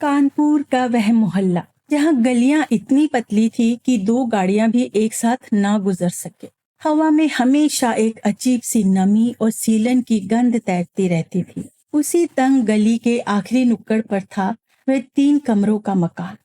कानपुर का वह मोहल्ला जहाँ गलियां इतनी पतली थी कि दो गाड़ियां भी एक साथ ना गुजर सके। हवा में हमेशा एक अजीब सी नमी और सीलन की गंध तैरती रहती थी। उसी तंग गली के आखिरी नुक्कड़ पर था वह 3 कमरों का मकान,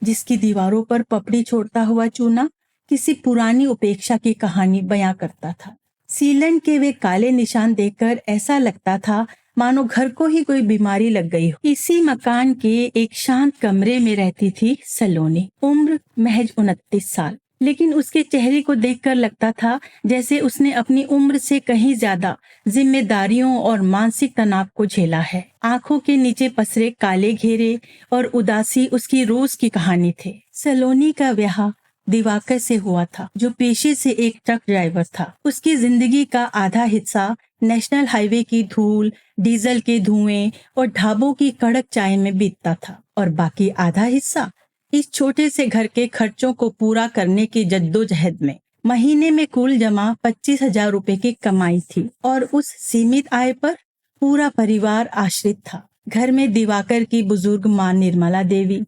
जिसकी दीवारों पर पपड़ी छोड़ता हुआ चूना किसी पुरानी उपेक्षा की कहानी बयां करता था। सीलन के वे काले निशान देखकर ऐसा लगता था मानो घर को ही कोई बीमारी लग गई हो। इसी मकान के एक शांत कमरे में रहती थी सलोनी। उम्र महज 29 साल, लेकिन उसके चेहरे को देखकर लगता था जैसे उसने अपनी उम्र से कहीं ज्यादा जिम्मेदारियों और मानसिक तनाव को झेला है। आंखों के नीचे पसरे काले घेरे और उदासी उसकी रोज की कहानी थे। सलोनी का ब्याह दिवाकर से हुआ था, जो पेशे से एक ट्रक ड्राइवर था। उसकी जिंदगी का आधा हिस्सा नेशनल हाईवे की धूल, डीजल के धुएं और ढाबों की कड़क चाय में बीतता था, और बाकी आधा हिस्सा इस छोटे से घर के खर्चों को पूरा करने की जद्दोजहद में। महीने में कुल जमा 25,000 रुपए की कमाई थी, और उस सीमित आय पर पूरा परिवार आश्रित था। घर में दिवाकर की बुजुर्ग मां निर्मला देवी,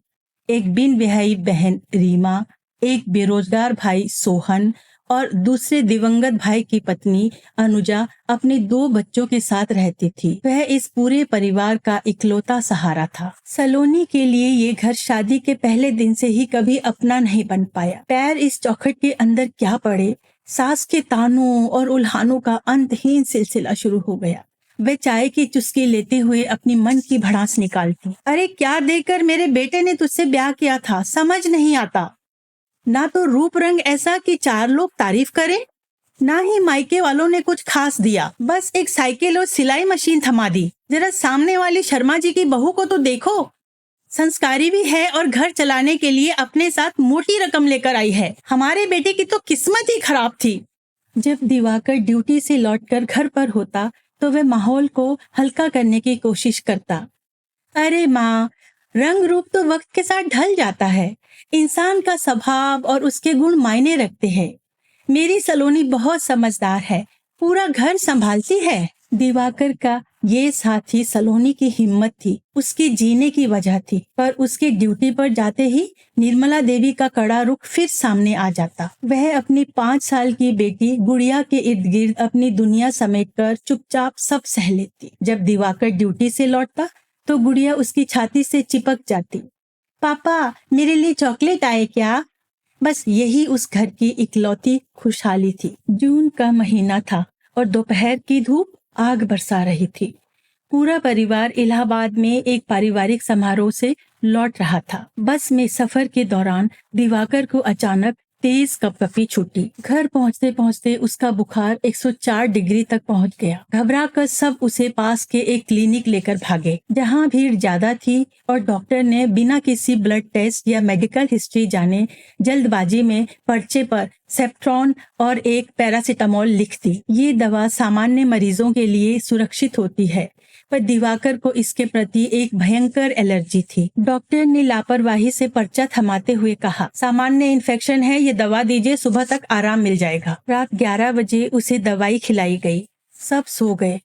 एक बिन ब्याही बहन रीमा, एक बेरोजगार भाई सोहन और दूसरे दिवंगत भाई की पत्नी अनुजा अपने 2 बच्चों के साथ रहती थी। वह इस पूरे परिवार का इकलौता सहारा था। सलोनी के लिए ये घर शादी के पहले दिन से ही कभी अपना नहीं बन पाया। पैर इस चौखट के अंदर क्या पड़े, सास के तानों और उल्हानों का अंतहीन सिलसिला शुरू हो गया। वह चाय की चुस्की लेते हुए अपनी मन की भड़ास निकालती। अरे क्या देकर मेरे बेटे ने तुझसे ब्याह किया था, समझ नहीं आता। ना तो रूप रंग ऐसा कि 4 लोग तारीफ करें, ना ही मायके वालों ने कुछ खास दिया। बस एक साइकिल और सिलाई मशीन थमा दी। जरा सामने वाली शर्मा जी की बहू को तो देखो, संस्कारी भी है और घर चलाने के लिए अपने साथ मोटी रकम लेकर आई है। हमारे बेटे की तो किस्मत ही खराब थी। जब दिवाकर ड्यूटी से लौटकर घर पर होता तो वह माहौल को हल्का करने की कोशिश करता। अरे माँ, रंग रूप तो वक्त के साथ ढल जाता है। इंसान का स्वभाव और उसके गुण मायने रखते हैं। मेरी सलोनी बहुत समझदार है, पूरा घर संभालती है। दिवाकर का ये साथी सलोनी की हिम्मत थी, उसके जीने की वजह थी। पर उसके ड्यूटी पर जाते ही निर्मला देवी का कड़ा रुख फिर सामने आ जाता। वह अपनी 5 साल की बेटी गुड़िया के इर्द गिर्द अपनी दुनिया समेटकर चुपचाप सब सह लेती। जब दिवाकर ड्यूटी से लौटता तो गुड़िया उसकी छाती से चिपक जाती। पापा, मेरे लिए चॉकलेट आए क्या? बस यही उस घर की इकलौती खुशहाली थी। जून का महीना था और दोपहर की धूप आग बरसा रही थी। पूरा परिवार इलाहाबाद में एक पारिवारिक समारोह से लौट रहा था। बस में सफर के दौरान दिवाकर को अचानक तेज कपकपी छूटी। घर पहुंचते पहुंचते उसका बुखार 104 डिग्री तक पहुंच गया। घबराकर सब उसे पास के एक क्लिनिक लेकर भागे, जहां भीड़ ज्यादा थी और डॉक्टर ने बिना किसी ब्लड टेस्ट या मेडिकल हिस्ट्री जाने जल्दबाजी में पर्चे पर सेप्ट्रॉन और एक पैरासिटामोल लिख दी। ये दवा सामान्य मरीजों के लिए सुरक्षित होती है, पर दिवाकर को इसके प्रति एक भयंकर एलर्जी थी। डॉक्टर ने लापरवाही से पर्चा थमाते हुए कहा, सामान्य इन्फेक्शन है, ये दवा दीजिए, सुबह तक आराम मिल जाएगा। रात 11 बजे उसे दवाई खिलाई गई। सब सो गए,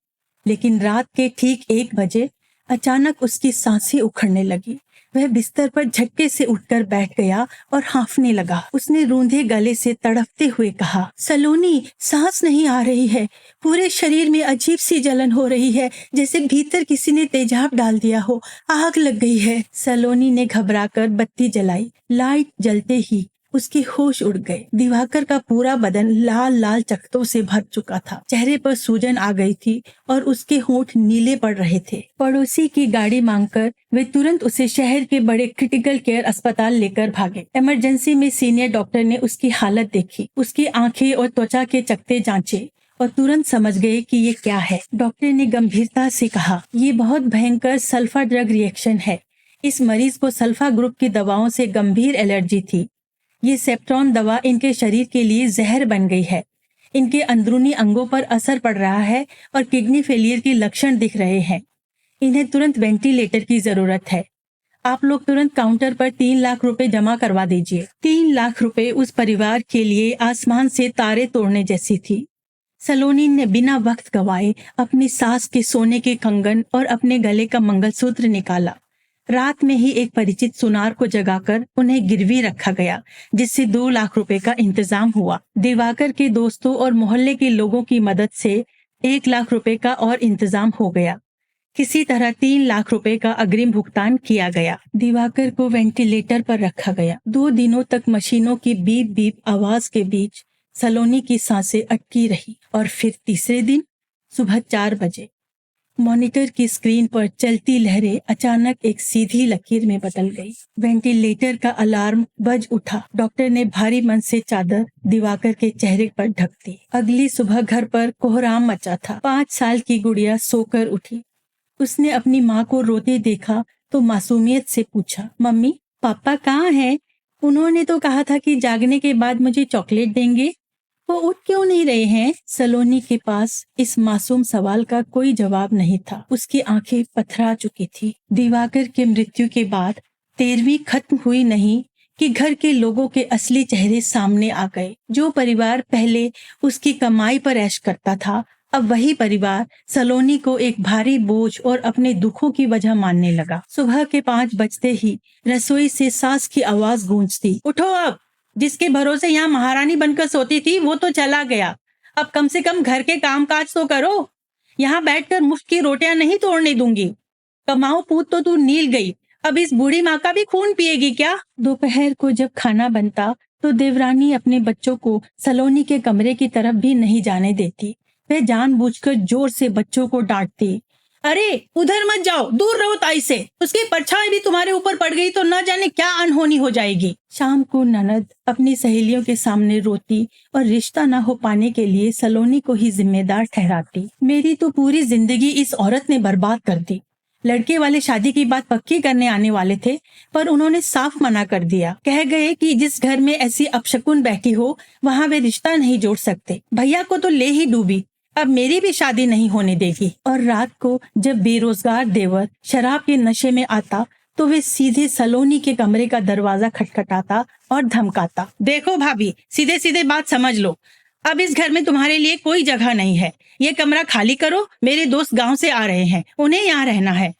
लेकिन रात के ठीक 1 बजे अचानक उसकी सांसें उखड़ने लगी। वह बिस्तर पर झटके से उठकर बैठ गया और हांफने लगा। उसने रूंधे गले से तड़पते हुए कहा, सलोनी, सांस नहीं आ रही है। पूरे शरीर में अजीब सी जलन हो रही है, जैसे भीतर किसी ने तेजाब डाल दिया हो। आग लग गई है। सलोनी ने घबराकर बत्ती जलाई। लाइट जलते ही उसके होश उड़ गए। दिवाकर का पूरा बदन लाल लाल चकत्तों से भर चुका था। चेहरे पर सूजन आ गई थी और उसके होंठ नीले पड़ रहे थे। पड़ोसी की गाड़ी मांगकर वे तुरंत उसे शहर के बड़े क्रिटिकल केयर अस्पताल लेकर भागे। इमरजेंसी में सीनियर डॉक्टर ने उसकी हालत देखी, उसकी आंखें और त्वचा के चकत्ते जांचे और तुरंत समझ गए कि ये क्या है। डॉक्टर ने गंभीरता से कहा, ये बहुत भयंकर सल्फा ड्रग रिएक्शन है। इस मरीज को सल्फा ग्रुप की दवाओं से गंभीर एलर्जी थी। ये सेप्ट्रॉन दवा इनके शरीर के लिए जहर बन गई है। इनके अंदरूनी अंगों पर असर पड़ रहा है और किडनी फेलियर के लक्षण दिख रहे हैं। इन्हें तुरंत वेंटिलेटर की जरूरत है। आप लोग तुरंत काउंटर पर 3 लाख रुपए जमा करवा दीजिए। 3 लाख रुपए उस परिवार के लिए आसमान से तारे तोड़ने जैसी थी। सलोनी ने बिना वक्त गवाए अपनी सास के सोने के कंगन और अपने गले का मंगलसूत्र निकाला। रात में ही एक परिचित सुनार को जगाकर उन्हें गिरवी रखा गया, जिससे 2 लाख रुपए का इंतजाम हुआ। दिवाकर के दोस्तों और मोहल्ले के लोगों की मदद से 1 लाख रुपए का और इंतजाम हो गया। किसी तरह 3 लाख रुपए का अग्रिम भुगतान किया गया। दिवाकर को वेंटिलेटर पर रखा गया। 2 दिनों तक मशीनों की बीप बीप आवाज के बीच सलोनी की सांसें अटकी रही और फिर तीसरे दिन सुबह 4 बजे मॉनिटर की स्क्रीन पर चलती लहरें अचानक एक सीधी लकीर में बदल गई। वेंटिलेटर का अलार्म बज उठा। डॉक्टर ने भारी मन से चादर दिवाकर के चेहरे पर ढक दी। अगली सुबह घर पर कोहराम मचा था। 5 साल की गुड़िया सोकर उठी। उसने अपनी माँ को रोते देखा तो मासूमियत से पूछा, मम्मी पापा कहाँ हैं? उन्होंने तो कहा था कि जागने के बाद मुझे चॉकलेट देंगे। वो उठ क्यों नहीं रहे हैं? सलोनी के पास इस मासूम सवाल का कोई जवाब नहीं था। उसकी आंखें पथरा चुकी थी। दिवाकर के मृत्यु के बाद 13वीं खत्म हुई नहीं कि घर के लोगों के असली चेहरे सामने आ गए। जो परिवार पहले उसकी कमाई पर ऐश करता था, अब वही परिवार सलोनी को एक भारी बोझ और अपने दुखों की वजह मानने लगा। सुबह के 5 बजते ही रसोई से सास की आवाज गूंजती, उठो अब, जिसके भरोसे यहाँ महारानी बनकर सोती थी वो तो चला गया, अब कम से कम घर के काम काज तो करो। यहाँ बैठकर मुफ्त की रोटियां नहीं तोड़ने दूंगी। कमाओ पूत तो तू नील गई, अब इस बूढ़ी माँ का भी खून पिएगी क्या? दोपहर को जब खाना बनता तो देवरानी अपने बच्चों को सलोनी के कमरे की तरफ भी नहीं जाने देती। वह जानबूझकर जोर से बच्चों को डांटती, अरे उधर मत जाओ, दूर रहो ताई से, उसकी परछाई भी तुम्हारे ऊपर पड़ गई तो न जाने क्या अनहोनी हो जाएगी। शाम को ननद अपनी सहेलियों के सामने रोती और रिश्ता न हो पाने के लिए सलोनी को ही जिम्मेदार ठहराती। मेरी तो पूरी जिंदगी इस औरत ने बर्बाद कर दी। लड़के वाले शादी की बात पक्की करने आने वाले थे, पर उन्होंने साफ मना कर दिया। कह गए कि जिस घर में ऐसी अपशकुन बैठी हो वहाँ वे रिश्ता नहीं जोड़ सकते। भैया को तो ले ही डूबी, अब मेरी भी शादी नहीं होने देगी। और रात को जब बेरोजगार देवर शराब के नशे में आता तो वे सीधे सलोनी के कमरे का दरवाजा खटखटाता और धमकाता, देखो भाभी, सीधे सीधे बात समझ लो, अब इस घर में तुम्हारे लिए कोई जगह नहीं है, ये कमरा खाली करो, मेरे दोस्त गांव से आ रहे हैं, उन्हें यहाँ रहना है।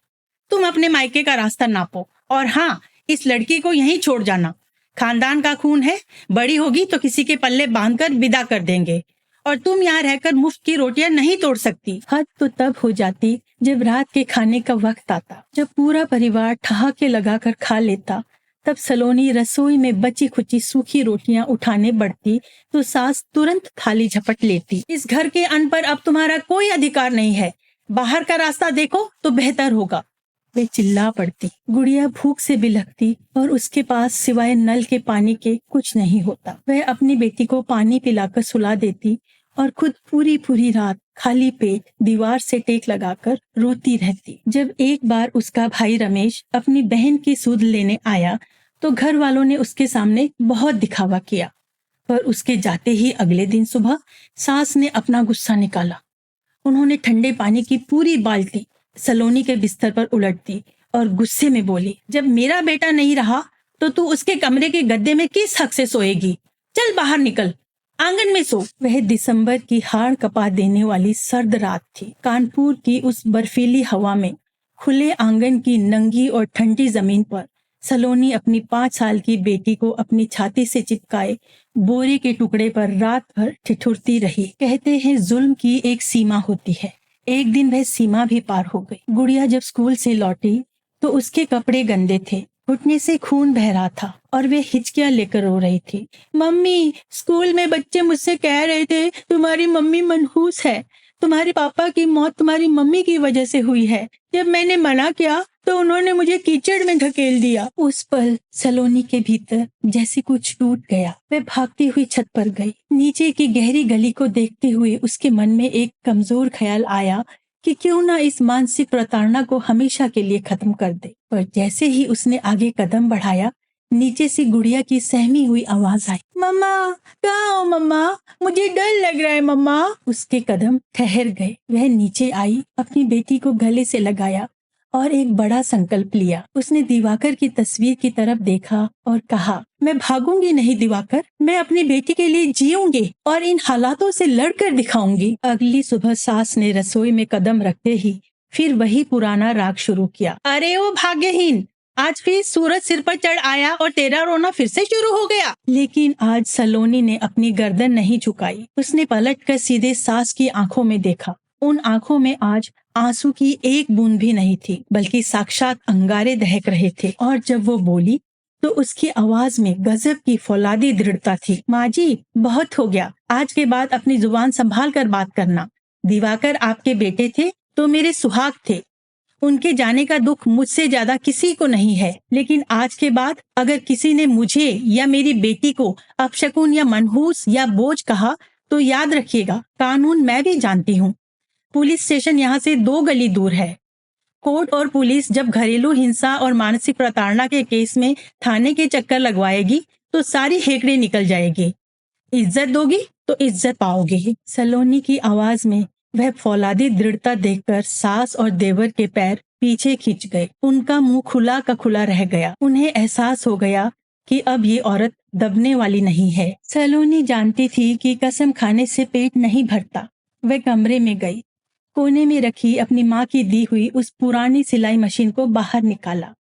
तुम अपने मायके का रास्ता नापो और हाँ, इस लड़की को यहीं छोड़ जाना, खानदान का खून है, बड़ी होगी तो किसी के पल्ले बांधकर विदा कर देंगे, और तुम यहाँ रहकर मुफ्त की रोटियां नहीं तोड़ सकती। हद तो तब हो जाती जब रात के खाने का वक्त आता। जब पूरा परिवार ठहाके लगाकर खा लेता तब सलोनी रसोई में बची खुची सूखी रोटियां उठाने बढ़ती तो सास तुरंत थाली झपट लेती। इस घर के अन्न पर अब तुम्हारा कोई अधिकार नहीं है, बाहर का रास्ता देखो तो बेहतर होगा। वे चिल्ला पड़ती। गुड़िया भूख से बिलखती और उसके पास सिवाय नल के पानी के कुछ नहीं होता। वह अपनी बेटी को पानी पिलाकर सुला देती और खुद पूरी पूरी रात खाली पेट दीवार से टेक लगाकर रोती रहती। जब एक बार उसका भाई रमेश अपनी बहन की सूद लेने आया तो घर वालों ने उसके सामने बहुत दिखावा किया, पर उसके जाते ही अगले दिन सुबह सास ने अपना गुस्सा निकाला। उन्होंने ठंडे पानी की पूरी बाल्टी सलोनी के बिस्तर पर उलट दी और गुस्से में बोली, जब मेरा बेटा नहीं रहा तो तू उसके कमरे के गद्दे में किस हक से सोएगी? चल बाहर निकल, आंगन में सो। वह दिसंबर की हाड़ कपा देने वाली सर्द रात थी। कानपुर की उस बर्फीली हवा में खुले आंगन की नंगी और ठंडी जमीन पर सलोनी अपनी 5 साल की बेटी को अपनी छाती से चिपकाए बोरे के टुकड़े पर रात भर ठिठुरती रही। कहते हैं जुल्म की एक सीमा होती है। एक दिन वह सीमा भी पार हो गई। गुड़िया जब स्कूल से लौटी तो उसके कपड़े गंदे थे, घुटने से खून बह रहा था और वे हिचकियां लेकर रो रही थी। मम्मी, स्कूल में बच्चे मुझसे कह रहे थे तुम्हारी मम्मी मनहूस है, तुम्हारे पापा की मौत तुम्हारी मम्मी की वजह से हुई है। जब मैंने मना किया तो उन्होंने मुझे कीचड़ में धकेल दिया। उस पल सलोनी के भीतर जैसे कुछ टूट गया। वह भागती हुई छत पर गई। नीचे की गहरी गली को देखते हुए उसके मन में एक कमजोर ख्याल आया कि क्यों ना इस मानसिक प्रताड़ना को हमेशा के लिए खत्म कर दे। पर जैसे ही उसने आगे कदम बढ़ाया, नीचे से गुड़िया की सहमी हुई आवाज आई, मम्मा कहाँ हो मम्मा, मुझे डर लग रहा है मम्मा। उसके कदम ठहर गए। वह नीचे आई, अपनी बेटी को गले से लगाया और एक बड़ा संकल्प लिया। उसने दिवाकर की तस्वीर की तरफ देखा और कहा, मैं भागूंगी नहीं दिवाकर, मैं अपनी बेटी के लिए जीऊंगी और इन हालातों से लड़कर दिखाऊंगी। अगली सुबह सास ने रसोई में कदम रखते ही फिर वही पुराना राग शुरू किया, अरे ओ भाग्यहीन, आज फिर सूरज सिर पर चढ़ आया और तेरा रोना फिर से शुरू हो गया। लेकिन आज सलोनी ने अपनी गर्दन नहीं झुकाई। उसने पलटकर सीधे सास की आंखों में देखा। उन आंखों में आज आंसू की एक बूंद भी नहीं थी, बल्कि साक्षात अंगारे दहक रहे थे। और जब वो बोली तो उसकी आवाज में गजब की फौलादी दृढ़ता थी। माँ जी, बहुत हो गया। आज के बाद अपनी जुबान संभाल कर बात करना। दिवाकर आपके बेटे थे तो मेरे सुहाग थे। उनके जाने का दुख मुझसे ज्यादा किसी को नहीं है। लेकिन आज के बाद अगर किसी ने मुझे या मेरी बेटी को अपशकुन या मनहूस या बोझ कहा तो याद रखिएगा, कानून मैं भी जानती हूँ। पुलिस स्टेशन यहाँ से 2 गली दूर है। कोर्ट और पुलिस जब घरेलू हिंसा और मानसिक प्रताड़ना के केस में थाने के चक्कर लगवाएगी तो सारी हेकड़े निकल जाएगी। इज्जत दोगी तो इज्जत पाओगे। सलोनी की आवाज में वह फौलादी दृढ़ता देखकर सास और देवर के पैर पीछे खींच गए। उनका मुंह खुला का खुला रह गया। उन्हें एहसास हो गया कि अब ये औरत दबने वाली नहीं है। सलोनी जानती थी कि कसम खाने से पेट नहीं भरता। वह कमरे में गई, कोने में रखी अपनी माँ की दी हुई उस पुरानी सिलाई मशीन को बाहर निकाला,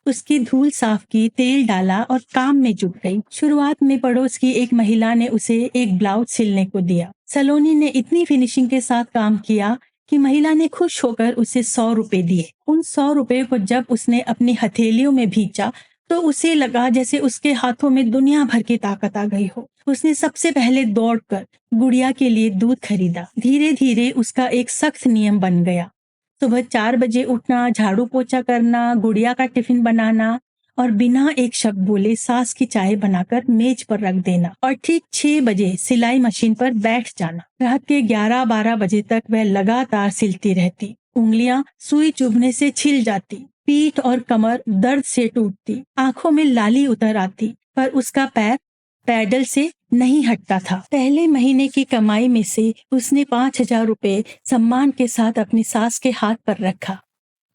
उसकी धूल साफ की, तेल डाला और काम में जुट गई। शुरुआत में पड़ोस की एक महिला ने उसे एक ब्लाउज सिलने को दिया। सलोनी ने इतनी फिनिशिंग के साथ काम किया कि महिला ने खुश होकर उसे 100 रुपए दिए। उन 100 रुपए को जब उसने अपनी हथेलियों में भींचा तो उसे लगा जैसे उसके हाथों में दुनिया भर की ताकत आ गई हो। उसने सबसे पहले दौड़कर गुड़िया के लिए दूध खरीदा। धीरे धीरे उसका एक सख्त नियम बन गया। सुबह 4 बजे उठना, झाड़ू पोछा करना, गुड़िया का टिफिन बनाना और बिना एक शब्द बोले सास की चाय बनाकर मेज पर रख देना और ठीक 6 बजे सिलाई मशीन पर बैठ जाना। रात के 11-12 बजे तक वह लगातार सिलती रहती। उंगलियां सुई चुभने से छिल जाती, पीठ और कमर दर्द से टूटती, आंखों में लाली उतर आती, पर उसका पैर पैडल से नहीं हटता था। पहले महीने की कमाई में से उसने 5,000 रुपए सम्मान के साथ अपनी सास के हाथ पर रखा।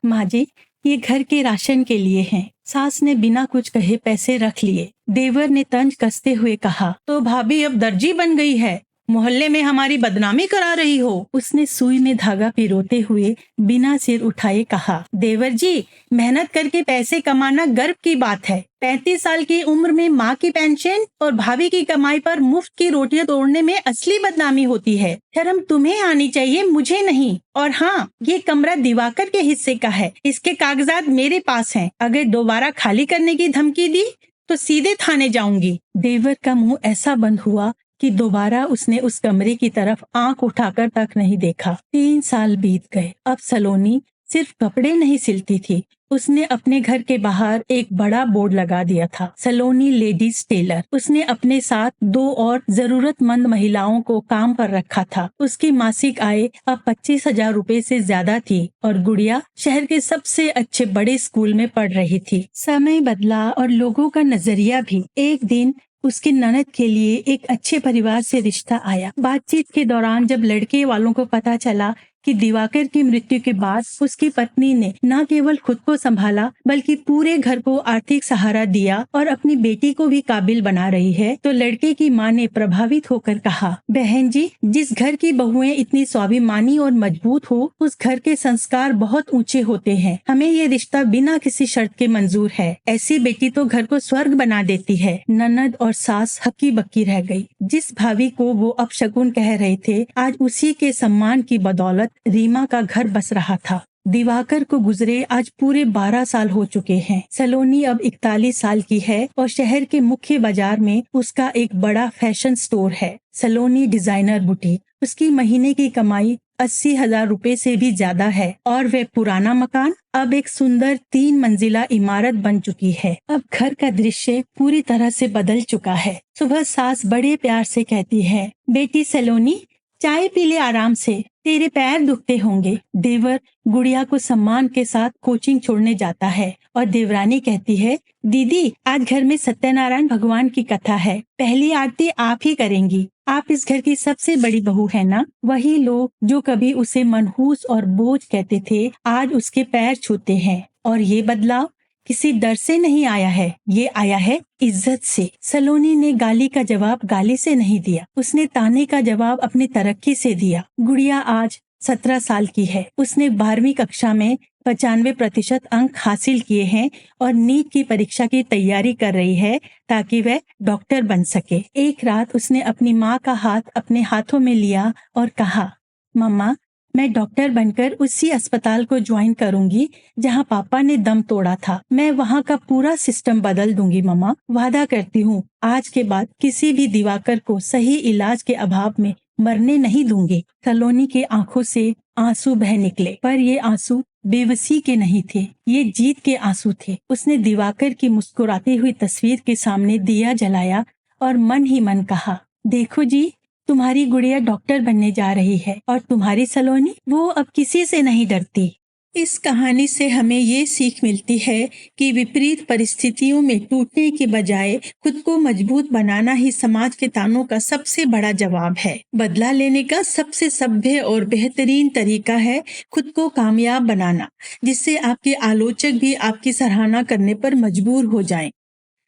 माँ जी, ये घर के राशन के लिए हैं। सास ने बिना कुछ कहे पैसे रख लिए। देवर ने तंज कसते हुए कहा, तो भाभी अब दर्जी बन गई है, मोहल्ले में हमारी बदनामी करा रही हो। उसने सुई में धागा पिरोते हुए बिना सिर उठाए कहा, देवर जी, मेहनत करके पैसे कमाना गर्व की बात है। 35 साल की उम्र में माँ की पेंशन और भाभी की कमाई पर मुफ्त की रोटियां तोड़ने में असली बदनामी होती है। शर्म तुम्हें आनी चाहिए, मुझे नहीं। और हाँ, ये कमरा दिवाकर के हिस्से का है, इसके कागजात मेरे पास हैं। अगर दोबारा खाली करने की धमकी दी तो सीधे थाने जाऊंगी। देवर का मुंह ऐसा बंद हुआ कि दोबारा उसने उस कमरे की तरफ आंख उठाकर तक नहीं देखा। 3 साल बीत गए। अब सलोनी सिर्फ कपड़े नहीं सिलती थी, उसने अपने घर के बाहर एक बड़ा बोर्ड लगा दिया था, सलोनी लेडीज टेलर। उसने अपने साथ 2 और जरूरतमंद महिलाओं को काम पर रखा था। उसकी मासिक आय अब 25,000 रुपए से ज्यादा थी और गुड़िया शहर के सबसे अच्छे बड़े स्कूल में पढ़ रही थी। समय बदला और लोगों का नजरिया भी। एक दिन उसकी ननद के लिए एक अच्छे परिवार से रिश्ता आया। बातचीत के दौरान जब लड़के वालों को पता चला कि दिवाकर की मृत्यु के बाद उसकी पत्नी ने न केवल खुद को संभाला बल्कि पूरे घर को आर्थिक सहारा दिया और अपनी बेटी को भी काबिल बना रही है, तो लड़के की मां ने प्रभावित होकर कहा, बहन जी, जिस घर की बहुएं इतनी स्वाभिमानी और मजबूत हो, उस घर के संस्कार बहुत ऊंचे होते हैं। हमें ये रिश्ता बिना किसी शर्त के मंजूर है। ऐसी बेटी तो घर को स्वर्ग बना देती है। ननद और सास हक्की बक्की रह गई। जिस भाभी को वो अपशकुन कह रहे थे, आज उसी के सम्मान की बदौलत रीमा का घर बस रहा था। दिवाकर को गुजरे आज पूरे 12 साल हो चुके हैं। सलोनी अब 41 साल की है और शहर के मुख्य बाजार में उसका एक बड़ा फैशन स्टोर है, सलोनी डिजाइनर बुटीक। उसकी महीने की कमाई 80,000 रुपए से भी ज्यादा है और वह पुराना मकान अब एक सुंदर 3 मंजिला इमारत बन चुकी है। अब घर का दृश्य पूरी तरह से बदल चुका है। सुबह सास बड़े प्यार से कहती है, बेटी सलोनी, चाय पी ले आराम से, तेरे पैर दुखते होंगे। देवर गुड़िया को सम्मान के साथ कोचिंग छोड़ने जाता है और देवरानी कहती है, दीदी, आज घर में सत्यनारायण भगवान की कथा है, पहली आरती आप ही करेंगी। आप इस घर की सबसे बड़ी बहू है ना। वही लोग जो कभी उसे मनहूस और बोझ कहते थे, आज उसके पैर छूते हैं। और ये बदलाव किसी डर से नहीं आया है, ये आया है इज्जत से। सलोनी ने गाली का जवाब गाली से नहीं दिया, उसने ताने का जवाब अपनी तरक्की से दिया। गुड़िया आज 17 साल की है। उसने 12वीं कक्षा में 95% अंक हासिल किए हैं और नीट की परीक्षा की तैयारी कर रही है ताकि वह डॉक्टर बन सके। एक रात उसने अपनी माँ का हाथ अपने हाथों में लिया और कहा, मम्मा, मैं डॉक्टर बनकर उसी अस्पताल को ज्वाइन करूंगी जहां पापा ने दम तोड़ा था। मैं वहां का पूरा सिस्टम बदल दूंगी मम्मा, वादा करती हूँ। आज के बाद किसी भी दिवाकर को सही इलाज के अभाव में मरने नहीं दूंगी। सलोनी के आंखों से आंसू बह निकले, पर ये आंसू बेबसी के नहीं थे, ये जीत के आंसू थे। उसने दिवाकर की मुस्कुराती हुई तस्वीर के सामने दिया जलाया और मन ही मन कहा, देखो जी, तुम्हारी गुड़िया डॉक्टर बनने जा रही है और तुम्हारी सलोनी, वो अब किसी से नहीं डरती। इस कहानी से हमें ये सीख मिलती है कि विपरीत परिस्थितियों में टूटने के बजाय खुद को मजबूत बनाना ही समाज के तानों का सबसे बड़ा जवाब है। बदला लेने का सबसे सभ्य और बेहतरीन तरीका है खुद को कामयाब बनाना, जिससे आपके आलोचक भी आपकी सराहना करने पर मजबूर हो जाएं।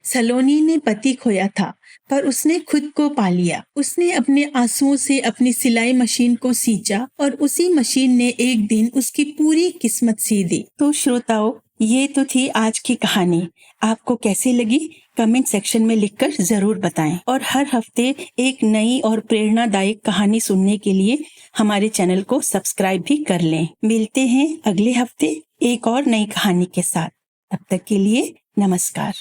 सलोनी ने पति खोया था, पर उसने खुद को पा लिया। उसने अपने आंसुओं से अपनी सिलाई मशीन को सींचा और उसी मशीन ने एक दिन उसकी पूरी किस्मत सी दी। तो श्रोताओं, ये तो थी आज की कहानी। आपको कैसी लगी कमेंट सेक्शन में लिखकर जरूर बताएं और हर हफ्ते एक नई और प्रेरणादायक कहानी सुनने के लिए हमारे चैनल को सब्सक्राइब भी कर लें। मिलते हैं अगले हफ्ते एक और नई कहानी के साथ। तब तक के लिए नमस्कार।